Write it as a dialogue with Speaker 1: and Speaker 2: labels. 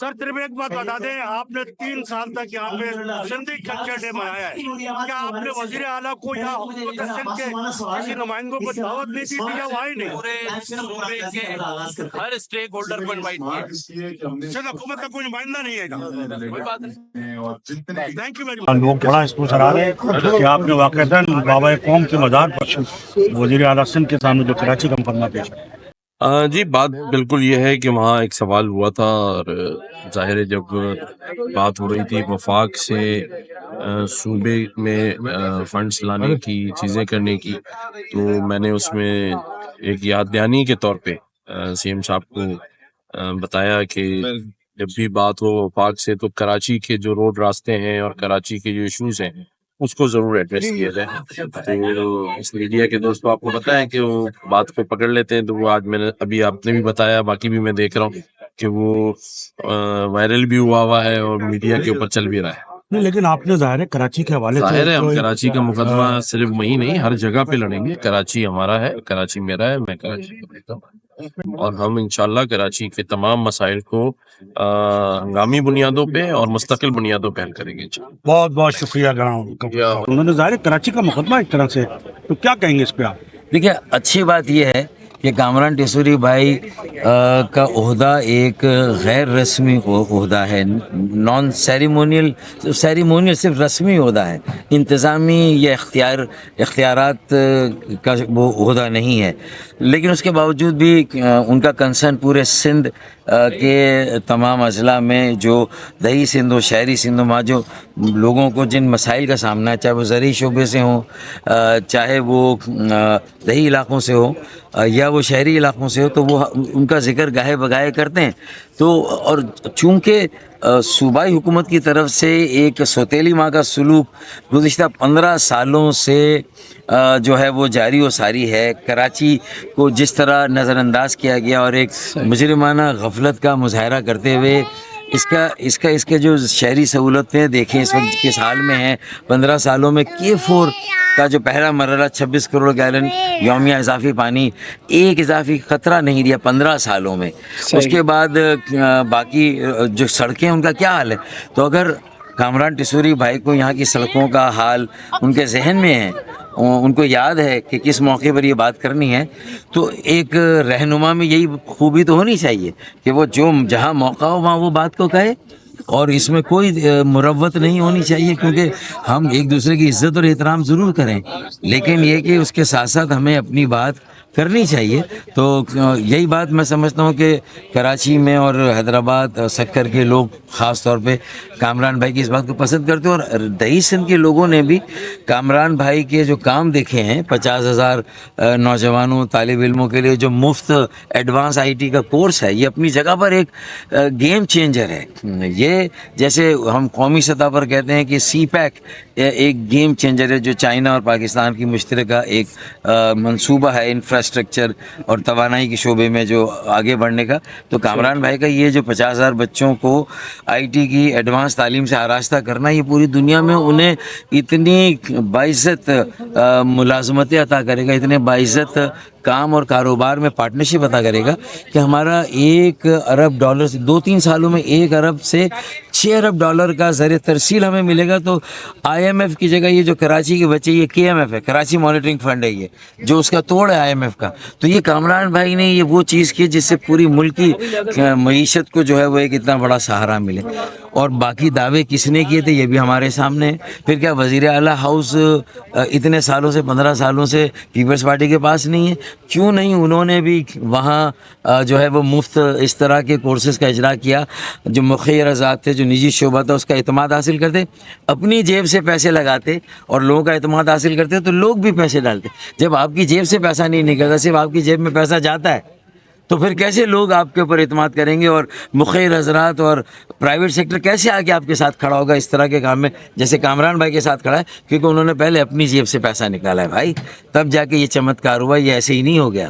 Speaker 1: سر صرف ایک بات بتا دیں، آپ نے 3 سال تک یہاں پہ سندھی کلچر ڈے منایا ہے، کیا آپ نے وزیر اعلیٰ کو یا حکومت سندھ کے کسی نمائندوں کو دعوت نہیں دی تھی یا وہ آئی نہیں؟
Speaker 2: ہر اسٹیک ہولڈر کو انوائٹ کیا.
Speaker 1: سر حکومت کا کوئی نمائندہ نہیں ہے گا؟
Speaker 2: کوئی بات نہیں.
Speaker 1: Thank you very much.
Speaker 3: لوگ بڑا اس کو سراہ رہے ہیں کہ آپ نے واقعتاً بابا قوم کے مزار پر وزیر اعلیٰ سندھ کے سامنے جو کراچی کا مقدمہ پیش ہے.
Speaker 2: جی بات بالکل یہ ہے کہ وہاں ایک سوال ہوا تھا، اور ظاہر ہے جب بات ہو رہی تھی وفاق سے صوبے میں فنڈز لانے کی، چیزیں کرنے کی، تو میں نے اس میں ایک یاد دہانی کے طور پہ سی ایم صاحب کو بتایا کہ جب بھی بات ہو وفاق سے تو کراچی کے جو روڈ راستے ہیں اور کراچی کے جو ایشوز ہیں اس کو ضرور ایڈریس کیا جائے. تو اس میڈیا کے دوستوں آپ کو پتہ ہے کہ وہ بات کو پکڑ لیتے ہیں، تو وہ آج میں نے ابھی آپ نے بھی بتایا، باقی بھی میں دیکھ رہا ہوں کہ وہ وائرل بھی ہوا ہے اور میڈیا کے اوپر چل بھی رہا ہے.
Speaker 3: نہیں، لیکن آپ نے ظاہر ہے کراچی کے حوالے سے
Speaker 2: ظاہر ہے ہم کراچی کا مقدمہ صرف وہی نہیں، ہر جگہ پہ لڑیں گے. کراچی ہمارا ہے، کراچی میرا ہے، میں کراچی کا رہتا ہوں، اور ہم انشاءاللہ کراچی کے تمام مسائل کو ہنگامی بنیادوں پہ اور مستقل بنیادوں پہ حل کریں گے.
Speaker 3: بہت بہت شکریہ انہوں نے ظاہر ہے کراچی کا مقدمہ ایک طرح سے، تو کیا کہیں گے اس پہ آپ؟
Speaker 4: دیکھیے، اچھی بات یہ ہے کہ کامران ٹیسوری بھائی کا عہدہ ایک غیر رسمی عہدہ ہے، نان سیریمونیل صرف رسمی عہدہ ہے، انتظامی یا اختیارات کا وہ عہدہ نہیں ہے. لیکن اس کے باوجود بھی ان کا کنسرن پورے سندھ کے تمام اضلاع میں جو دیہی سندھ و شہری سندھ وہاں جو لوگوں کو جن مسائل کا سامنا ہے، چاہے وہ زرعی شعبے سے ہوں، چاہے وہ دیہی علاقوں سے ہو یا وہ شہری علاقوں سے ہو، تو وہ ان کا ذکر گاہے بگاہے کرتے ہیں. تو اور چونکہ صوبائی حکومت کی طرف سے ایک سوتیلی ماں کا سلوک گزشتہ 15 سالوں سے جو ہے وہ جاری و ساری ہے، کراچی کو جس طرح نظر انداز کیا گیا اور ایک مجرمانہ غفلت کا مظاہرہ کرتے ہوئے اس کے جو شہری سہولتیں دیکھیں اس وقت کس حال میں ہیں. 15 سالوں میں K4 کا جو پہلا مرحلہ 26 کروڑ گیلن یومیہ اضافی پانی، ایک اضافی خطرہ نہیں دیا 15 سالوں میں. اس کے بعد باقی جو سڑکیں ان کا کیا حال ہے. تو اگر کامران ٹیسوری بھائی کو یہاں کی سڑکوں کا حال ان کے ذہن میں ہے، ان کو یاد ہے کہ کس موقع پر یہ بات کرنی ہے، تو ایک رہنما میں یہی خوبی تو ہونی چاہیے کہ وہ جہاں موقع ہو وہاں وہ بات کو کہے، اور اس میں کوئی مروت نہیں ہونی چاہیے، کیونکہ ہم ایک دوسرے کی عزت اور احترام ضرور کریں، لیکن یہ کہ اس کے ساتھ ساتھ ہمیں اپنی بات کرنی چاہیے. تو یہی بات میں سمجھتا ہوں کہ کراچی میں اور حیدرآباد سکر کے لوگ خاص طور پہ کامران بھائی کی اس بات کو پسند کرتے ہیں، اور دیہی سندھ کے لوگوں نے بھی کامران بھائی کے جو کام دیکھے ہیں، 50,000 نوجوانوں طالب علموں کے لیے جو مفت ایڈوانس IT کا کورس ہے، یہ اپنی جگہ پر ایک گیم چینجر ہے. یہ جیسے ہم قومی سطح پر کہتے ہیں کہ CPEC ایک گیم چینجر ہے، جو چائنا اور پاکستان کی مشترکہ ایک منصوبہ ہے انفراسٹرکچر اور توانائی کے شعبے میں جو آگے بڑھنے کا. تو کامران بھائی کا یہ جو 50,000 بچوں کو IT کی ایڈوانس تعلیم سے آراستہ کرنا، یہ پوری دنیا میں انہیں اتنی باعزت ملازمتیں عطا کرے گا، اتنے باعزت کام اور کاروبار میں پارٹنرشپ عطا کرے گا کہ ہمارا $1 ارب سے 2-3 سالوں میں $1 ارب سے $6 ارب کا زر ترسیل ہمیں ملے گا. تو IMF کی جگہ یہ جو کراچی کے بچے، یہ KMF ہے، کراچی مانیٹرنگ فنڈ ہے، یہ جو اس کا توڑ ہے IMF کا. تو یہ کامران بھائی نے یہ وہ چیز کی جس سے پوری ملک کی معیشت کو جو ہے وہ ایک اتنا بڑا سہارا ملے. اور باقی دعوے کس نے کیے تھے یہ بھی ہمارے سامنے ہے. پھر کیا وزیر اعلیٰ ہاؤس اتنے سالوں سے 15 سالوں سے پیپلز پارٹی کے پاس نہیں ہے؟ کیوں نہیں انہوں نے بھی وہاں جو ہے وہ مفت اس طرح کے کورسز کا اجرا کیا؟ جو مخیر ذات تھے، جو نجی شعبہ تھا، اس کا اعتماد حاصل کرتے، اپنی جیب سے پیسے لگاتے اور لوگوں کا اعتماد حاصل کرتے، تو لوگ بھی پیسے ڈالتے. جب آپ کی جیب سے پیسہ نہیں نکلتا، صرف آپ کی جیب میں پیسہ جاتا ہے، تو پھر کیسے لوگ آپ کے اوپر اعتماد کریں گے؟ اور مخیر حضرات اور پرائیویٹ سیکٹر کیسے آگے آپ کے ساتھ کھڑا ہوگا اس طرح کے کام میں، جیسے کامران بھائی کے ساتھ کھڑا ہے؟ کیونکہ انہوں نے پہلے اپنی جیب سے پیسہ نکالا ہے بھائی، تب جا کے یہ چمتکار ہوا، یہ ایسے ہی نہیں ہو گیا.